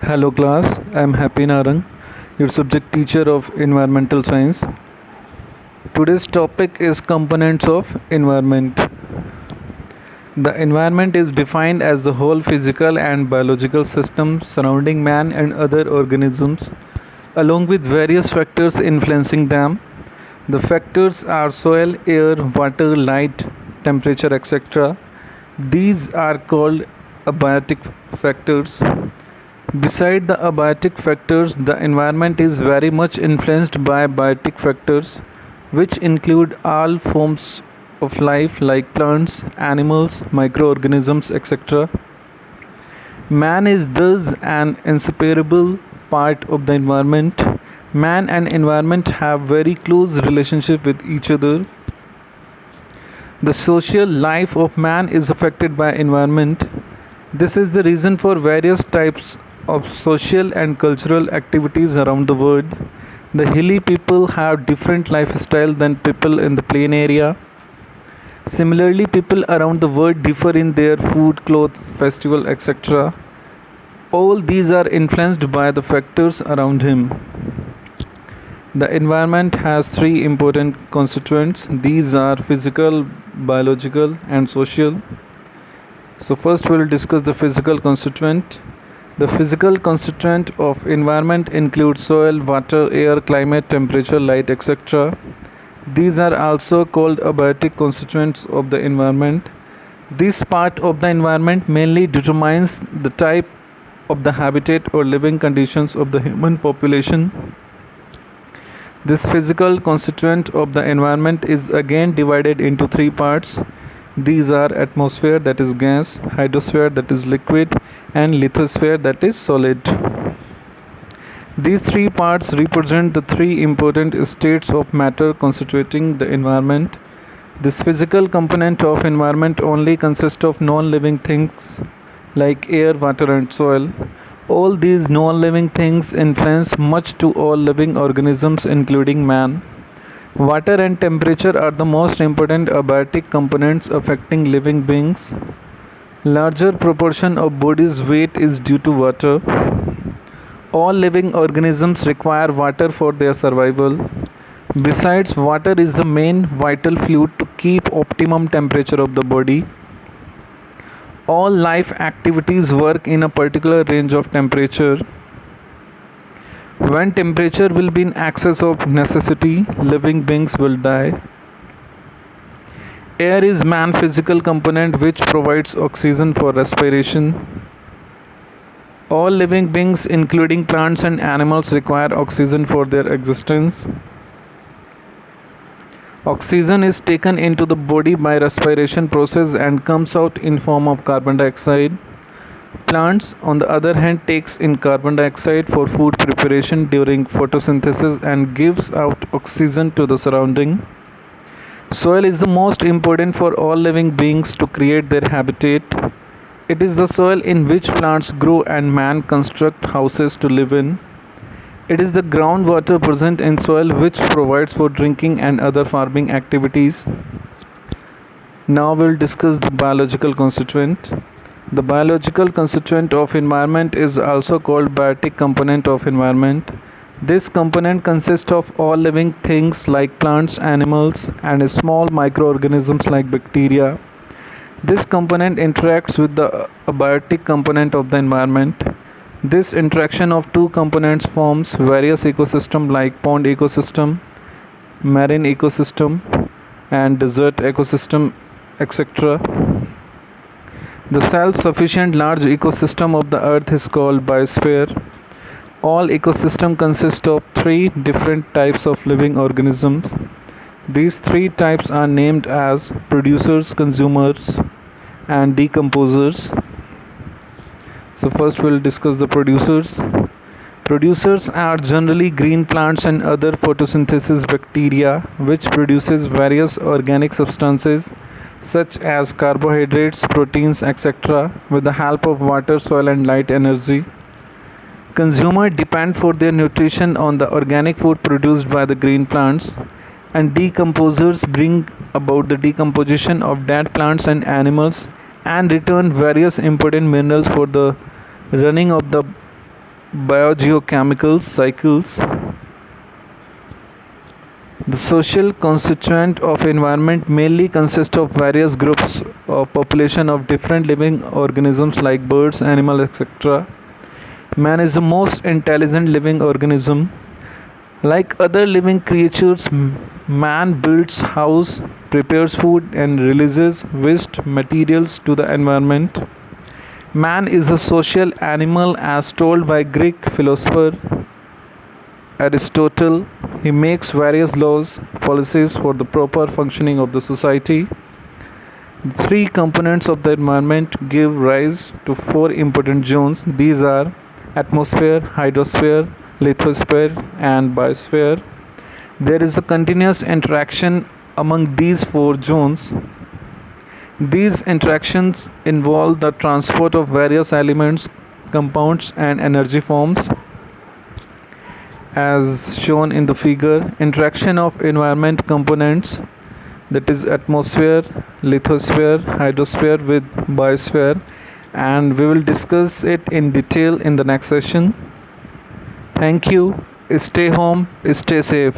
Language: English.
Hello class, I am Happy Narang, your subject teacher of environmental science. Today's topic is components of environment. The environment is defined as the whole physical and biological system surrounding man and other organisms, along with various factors influencing them. The factors are soil, air, water, light, temperature, etc. These are called abiotic factors. Beside the abiotic factors, the environment is very much influenced by biotic factors, which include all forms of life like plants, animals, microorganisms, etc. Man is thus an inseparable part of the environment. Man and environment have very close relationship with each other. The social life of man is affected by environment. This is the reason for various types of social and cultural activities around the world. The hilly people have different lifestyle than people in the plain area. Similarly, people around the world differ in their food, clothes, festival, etc. All these are influenced by the factors around him. The environment has three important constituents. These are physical, biological, and social. So first we'll discuss the physical constituent. The physical constituent of environment includes soil, water, air, climate, temperature, light, etc. These are also called abiotic constituents of the environment. This part of the environment mainly determines the type of the habitat or living conditions of the human population. This physical constituent of the environment is again divided into three parts. These are atmosphere, that is gas, hydrosphere, that is liquid, and lithosphere, that is solid. These three parts represent the three important states of matter constituting the environment. This physical component of environment only consists of non-living things like air, water, and soil. All these non-living things influence much to all living organisms including man. Water and temperature are the most important abiotic components affecting living beings. Larger proportion of body's weight is due to water. All living organisms require water for their survival. Besides, water is the main vital fluid to keep optimum temperature of the body. All life activities work in a particular range of temperature. When temperature will be in excess of necessity, living beings will die. Air is man's physical component which provides oxygen for respiration. All living beings, including plants and animals, require oxygen for their existence. Oxygen is taken into the body by respiration process and comes out in form of carbon dioxide. Plants, on the other hand, takes in carbon dioxide for food preparation during photosynthesis and gives out oxygen to the surrounding. Soil is the most important for all living beings to create their habitat. It is the soil in which plants grow and man construct houses to live in. It is the groundwater present in soil which provides for drinking and other farming activities. Now we'll discuss the biological constituent. The biological constituent of environment is also called biotic component of environment. This component consists of all living things like plants, animals, and small microorganisms like bacteria. This component interacts with the abiotic component of the environment. This interaction of two components forms various ecosystems like pond ecosystem, marine ecosystem, and desert ecosystem, etc. The self-sufficient large ecosystem of the earth is called biosphere. All ecosystem consist of three different types of living organisms. These three types are named as producers, consumers, and decomposers. So first we'll discuss the producers. Producers are generally green plants and other photosynthesis bacteria which produces various organic substances such as carbohydrates, proteins, etc. with the help of water, soil, and light energy. Consumers depend for their nutrition on the organic food produced by the green plants, and decomposers bring about the decomposition of dead plants and animals and return various important minerals for the running of the biogeochemical cycles. The social constituent of environment mainly consists of various groups or population of different living organisms like birds, animals, etc. Man is the most intelligent living organism. Like other living creatures, man builds house, prepares food and releases waste materials to the environment. Man is a social animal as told by Greek philosopher Aristotle. He makes various laws, policies for the proper functioning of the society. The three components of the environment give rise to four important zones. These are atmosphere, hydrosphere, lithosphere, and biosphere. There is a continuous interaction among these four zones. These interactions involve the transport of various elements, compounds, and energy forms. As shown in the figure, interaction of environment components, that is atmosphere, lithosphere, hydrosphere with biosphere, and we will discuss it in detail in the next session. Thank you. Stay home, stay safe.